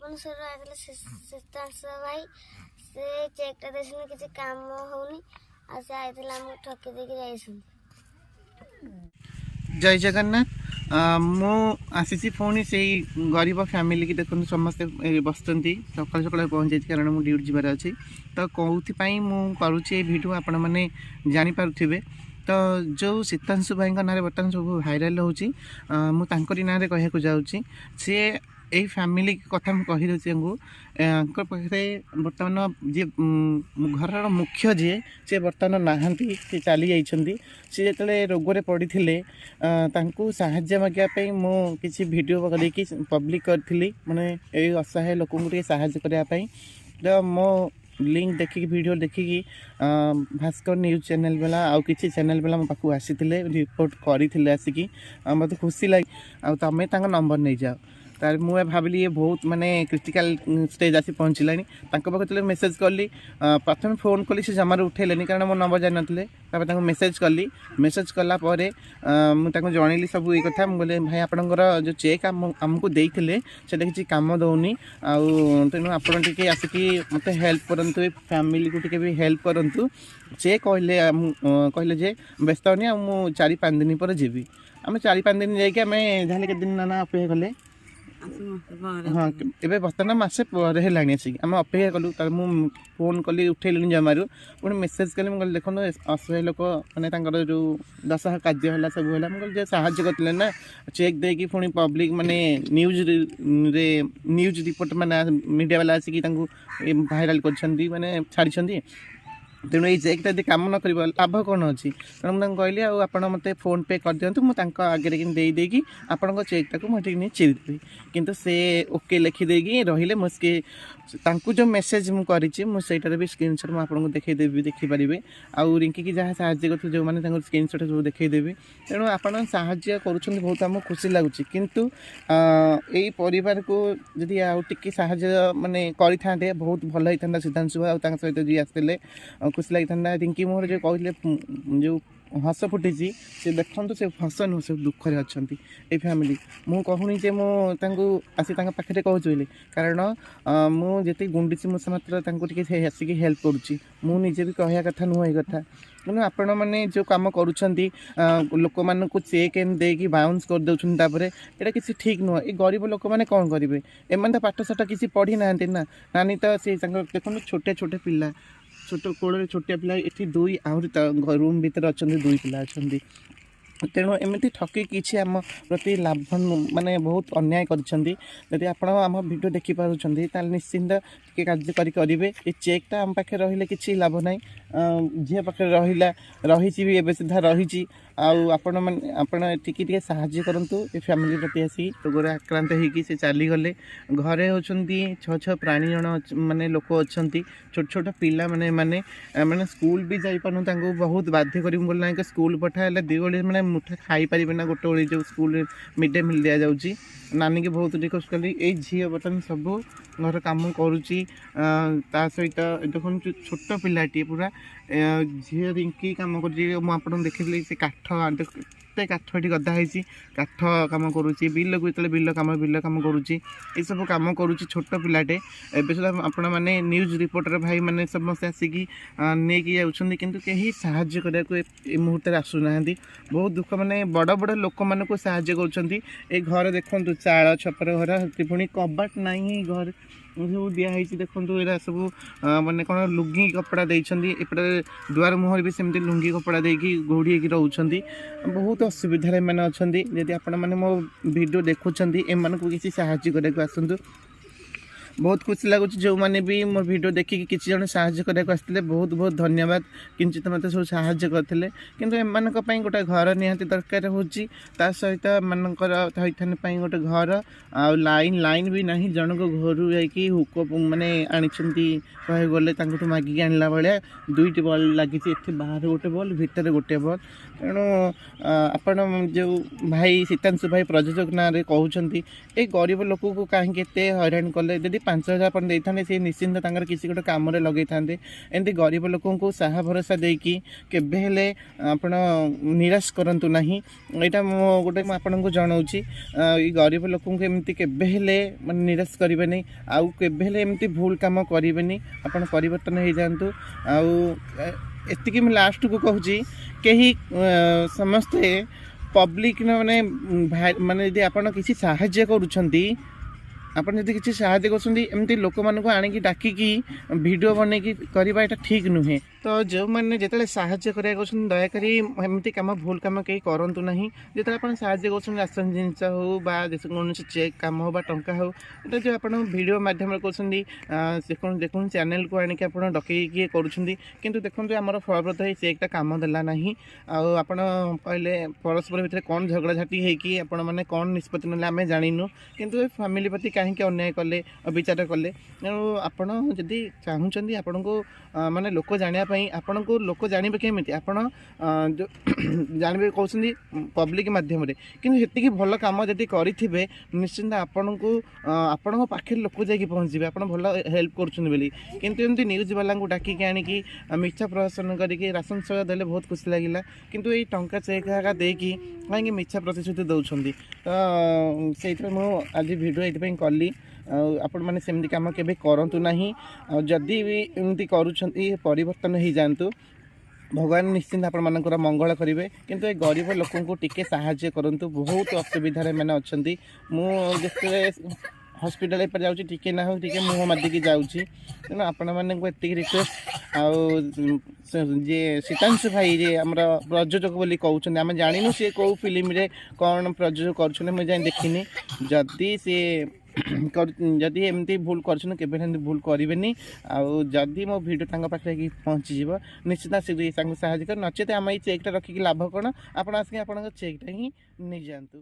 भुवनेश्वर आगे सीतांश भाई से चेकटा देसन किसी काम होनी आ से आइथिला हम ठकी देके जाइसन। जय जगन्नाथ मु आसी पुणी से गरीब फैमिली की देखो समस्ते बसती सका सका पहुँच जाए कारण मुझे ड्यूटी जबार अच्छी तो कौपाई मुझे भिडियो आपण मैंने जानीपे तो जो सीतांशु भाई ना बर्तमान सब भाइराल होची मुझे ना कहूँ जाऊँगी सी यही फैमिली कथा मुझे कही पाखे बर्तमान जी घर मुख्य जी सी बर्तमान नहांती सी चली जाइए सी जो रोग पड़ी थे साहाय्य मागे मुझे वीडियो करके पब्लिक करी माने यही असहाय लोक साहाय्य करने तो मो लिंक देखिकी वीडियो देखिकी भास्कर न्यूज चैनल वाला आउ किसी चैनल वाला मो पाखु आसी रिपोर्ट करते आसिकी मत खुशी लगे आ तमें नंबर नहीं जाओ तार मुझे भाविली ये बहुत माने क्रिटिकल स्टेज आसी पहुँचला पाखे मेसेज कली प्रथम फोन कली से जमार उठेले कारण मो नंबर जान ना मेसेज कली मेसेज कलापर मुझे जनइली सब ये कथा मुझे भाई आपंकर जो चेक आमको देते से किसी कम दौनी तेणु आपड़ आसिकी मत हेल्प करूँ फैमिली को टी भी हेल्प करूँ से कहले जे व्यस्त नहीं मुझे 4-5 दिन पर जीवी आम 4-5 दिन जाकि आम जहाँ के दिन ना अपेक्षा कले हाँ ए बर्तमान मसे पर है आम अपेक्षा कलु मुझे फोन कली उठेलुनि जमारू पुणी मेसेज कली मुझे देखो असहाय लोक मैंने जो दश कार्य है सब है मुझे साहाय्य करते ना चेक देकी पुणी पब्लिक माने न्यूज रिपोर्ट मैंने मीडिया वाला आसिक भाइराल कर माने छाड़ी तेणु ये चेकटा यदि कम न कर लाभ कौन अच्छी तेणु मुझे कहली आप मत फोन पे कर दिंतु मुझे आगे देदेकी आपण चेकटा को मुझे नहीं चिरीदेवी किंतु से ओके लिखिदेकी रही मुझे जो मेसेज मुझे भी स्क्रीनशॉट मुझे देखईदेवी देखिपारे आउ रिंकी की जहाँ साहाय्य कर जो मैंने स्क्रीनशॉट सब देखईदेवी तेणु आप साहाय्य कर बहुत आम खुशी लगुच किंतु यही परिवार को जदि आउ टिके साहाय्य माने करें बहुत भल होता सिद्धांशु भाई सहित जी आसते खुशी लगी था रिंकी मोहर जो कहले जो हस फुटी से देखो से हस नुह से दुखरे अच्छा ये फैमिली मु कहूनी जे आसी पाखे कहूँ कारण मुझे गुंडीची मूसा मात्र आसिक हेल्प करुँची मुझे भी कहया कथा नुह ये कथा तेणु आपण मैंने जो कम कर लोक मान चेक एम देकी बाउंस कर दौरान यहाँ किसी ठीक नुह ये गरीब लोक मैंने कौन करेंगे एम तो पाठशाठ किसी पढ़ी ना नानी तो सी देखो छोटे छोटे पिला छोट कोड़े छोटिया पिला ये 2 आहरी रूम भितर अच्छा 2 पिला अच्छा तेणु एमती ठकी किसी आम प्रति लाभ माने बहुत अन्याय करी आप वीडियो देखिपुंट निश्चिंत कार्य करेंगे ये चेकटा आम पाखे रही कि लाभ ना झील पाखे रही भी एवं सुधा रही आपण टे साहाय्य करूँ ये फैमिली प्रति आसी रोग आक्रांत होगी चलीगले घरे होती 6 प्राणी जन माने लोक अच्छा छोट छोट पिला माने माने माने स्कूल भी जापारू बहुत बाध्य कर स्कूल पठाला 2 ओली मैंने मुठे खाई पारे ना गोटे ओली जो स्कूल मिड डे मिल दि जाऊँगी नानी की बहुत रिक्वेस्ट कली ये झील बर्तमान सब घर कम करुच्ची सहित देखो छोट पिलाटी पूरा झील रिंकी कम कर देखी से काठ काठ ये गदा काठ कम करुच्ची बिल को जो बिल कम करुच्ची ये सब कम करुच्ची छोट पिलाटे एवं सुधा आपण मैंने न्यूज रिपोर्टर भाई मैंने समस्त आसिकी नहीं जाऊँगी किंतु कहीं साहाय्य करने मुहूर्त आसूना बहुत दुख मैंने बड़ बड़ लोक मान को साहाय्य कर घर देखो चाल छपर घर पुणी कबाट ना घर सब दिखाई देखो यहाँ सब मैंने कौन लुंगी कपड़ा देते एपटे दुआर मुहर भी सेमती लुंगी कपड़ा देकी घोड़ी रोचे बहुत असुविधा मैंने अच्छा यदि आपण मैंने मो वीडियो देखुं एम को किसी साहाय्य करने आसतु बहुत खुशी लगुच जो मैंने भी मो वीडियो देखिकी किसी जन साहाय्य करने आसते बहुत बहुत धन्यवाद किंचित मत सब साहाय्य करते किंतु एम गोटे घर निहाती दरकार होची सहित मानकर थैथान गोटे घर आ लाइन भी ना जन को घर जाकि हुक मैंने आनी कह गले मागिक आणला भाया 2टी बल लगी बाहर गोटे बल भितर गोटे बल तेणु आपण जो भाई सीतांशु भाई प्रयोजक ना कहते ये गरीब लोक को कहीं हैरान कले यदि 5,000 ଆପଣ ଦେଇଥାନ୍ତେ ସେ ନିଶ୍ଚିନ୍ତ ତାଙ୍କର କିଛି ଗୋଟେ କାମରେ ଲଗେଇଥାନ୍ତେ। ଏମିତି ଗରିବ ଲୋକଙ୍କୁ ସାହା ଭରସା ଦେଇକି କେବେ ହେଲେ ଆପଣ ନିରାଶ କରନ୍ତୁ ନାହିଁ। ଏଇଟା ମୁଁ ଆପଣଙ୍କୁ ଜଣାଉଛି। ଏଇ ଗରିବ ଲୋକଙ୍କୁ ଏମିତି କେବେ ହେଲେ ମାନେ ନିରାଶ କରିବେନି, ଆଉ କେବେ ହେଲେ ଏମିତି ଭୁଲ କାମ କରିବେନି। ଆପଣ ପରିବର୍ତ୍ତନ ହେଇଯାଆନ୍ତୁ। ଆଉ ଏତିକି ମୁଁ ଲାଷ୍ଟକୁ କହୁଛି, କେହି ସମସ୍ତେ ପବ୍ଲିକ ମାନେ ଯଦି ଆପଣ କିଛି ସାହାଯ୍ୟ କରୁଛନ୍ତି, ଆପଣ ଯଦି କିଛି ସାହାଯ୍ୟ କରୁଛନ୍ତି ଏମିତି ଲୋକମାନଙ୍କୁ ଆଣିକି ଡାକିକି ଭିଡ଼ିଓ ବନେଇକି କରିବା ଏଇଟା ଠିକ୍ ନୁହେଁ। ତ ଯେଉଁମାନେ ଯେତେବେଳେ ସାହାଯ୍ୟ କରିବାକୁ କହୁଛନ୍ତି ଦୟାକରି ଏମିତି କାମ ଭୁଲ କାମ କେହି କରନ୍ତୁ ନାହିଁ। ଯେତେବେଳେ ଆପଣ ସାହାଯ୍ୟ କରୁଛନ୍ତି ରାସନ ଜିନିଷ ହେଉ ବା କୌଣସି ଚେକ୍ କାମ ହେଉ ବା ଟଙ୍କା ହେଉ, ଏଇଟା ଯେଉଁ ଆପଣ ଭିଡ଼ିଓ ମାଧ୍ୟମରେ କରୁଛନ୍ତି ଯେକୌଣସି ଚ୍ୟାନେଲକୁ ଆଣିକି ଆପଣ ଡକେଇକି କରୁଛନ୍ତି। କିନ୍ତୁ ଦେଖନ୍ତୁ ଆମର ଫଳପ୍ରଦ ହେଇ ଚେକ୍ଟା କାମ ଦେଲା ନାହିଁ। ଆଉ ଆପଣ କହିଲେ ପରସ୍ପର ଭିତରେ କ'ଣ ଝଗଡ଼ାଝାଟି ହେଇକି ଆପଣମାନେ କ'ଣ ନିଷ୍ପତ୍ତି ନେଲେ ଆମେ ଜାଣିନୁ, କିନ୍ତୁ ଏ ଫ୍ୟାମିଲି ପ୍ରତି କାହିଁକି ଅନ୍ୟାୟ କଲେ, ଅବିଚାର କଲେ। ତେଣୁ ଆପଣ ଯଦି ଚାହୁଁଛନ୍ତି ଆପଣଙ୍କୁ ମାନେ ଲୋକ ଜାଣିବା ପାଇଁ, ଆପଣଙ୍କୁ ଲୋକ ଜାଣିବେ କେମିତି, ଆପଣ ଜାଣିବେ କହୁଛନ୍ତି ପବ୍ଲିକ ମାଧ୍ୟମରେ, କିନ୍ତୁ ସେତିକି ଭଲ କାମ ଯଦି କରିଥିବେ ନିଶ୍ଚିନ୍ତ ଆପଣଙ୍କୁ ଆପଣଙ୍କ ପାଖରେ ଲୋକ ଯାଇକି ପହଞ୍ଚିବେ ଆପଣ ଭଲ ହେଲ୍ପ କରୁଛନ୍ତି ବୋଲି। କିନ୍ତୁ ଏମିତି ନ୍ୟୁଜ୍ ବାଲାଙ୍କୁ ଡାକିକି ଆଣିକି ମିଥ୍ୟା ପ୍ରଦର୍ଶନ କରିକି ରାସନ ଚାଉଳ ଦେଲେ ବହୁତ ଖୁସି ଲାଗିଲା, କିନ୍ତୁ ଏଇ ଟଙ୍କା ଚେକ୍ ହେକା ଦେଇକି କାହିଁକି ମିଥ୍ୟା ପ୍ରତିଶ୍ରୁତି ଦେଉଛନ୍ତି। ତ ସେଇଥିପାଇଁ ମୁଁ ଆଜି ଭିଡ଼ିଓ ଏଇଥିପାଇଁ କଲି। ଆଉ ଆପଣମାନେ ସେମିତି କାମ କେବେ କରନ୍ତୁ ନାହିଁ। ଆଉ ଯଦି ବି ଏମିତି କରୁଛନ୍ତି ପରିବର୍ତ୍ତନ ହେଇଯାଆନ୍ତୁ। ଭଗବାନ ନିଶ୍ଚିନ୍ତ ଆପଣମାନଙ୍କର ମଙ୍ଗଳ କରିବେ। କିନ୍ତୁ ଏ ଗରିବ ଲୋକଙ୍କୁ ଟିକେ ସାହାଯ୍ୟ କରନ୍ତୁ, ବହୁତ ଅସୁବିଧାରେ ଏମାନେ ଅଛନ୍ତି। ମୁଁ ଯେତେବେଳେ ହସ୍ପିଟାଲ ଏପଟେ ଯାଉଛି ଟିକେ ନା ହଉ ଟିକେ ମୁହଁ ମାରିକି ଯାଉଛି। ତେଣୁ ଆପଣମାନଙ୍କୁ ଏତିକି ରିକ୍ୱେଷ୍ଟ। ଆଉ ଯିଏ ଶୀତାଂଶୁ ଭାଇ ଯିଏ ଆମର ପ୍ରଯୋଜକ ବୋଲି କହୁଛନ୍ତି, ଆମେ ଜାଣିନୁ ସିଏ କେଉଁ ଫିଲ୍ମରେ କ'ଣ ପ୍ରଯୋଜକ କରୁଛନ୍ତି, ମୁଁ ଯାଇ ଦେଖିନି। ଯଦି ସିଏ ଯଦି ଏମିତି ଭୁଲ କରୁଛନ୍ତି କେବେ ଏମିତି ଭୁଲ କରିବେନି। ଆଉ ଯଦି ମୋ ଭିଡ଼ିଓ ତାଙ୍କ ପାଖରେ ପହଞ୍ଚିଯିବ ନିଶ୍ଚିତ ସେ ତାଙ୍କୁ ସାହାଯ୍ୟ କର, ନଚେତ ଆମେ ଏଇ ଚେକ୍ଟା ରଖିକି ଲାଭ କ'ଣ, ଆପଣ ଆସିକି ଆପଣଙ୍କ ଚେକ୍ଟା ହିଁ ନେଇଯାଆନ୍ତୁ।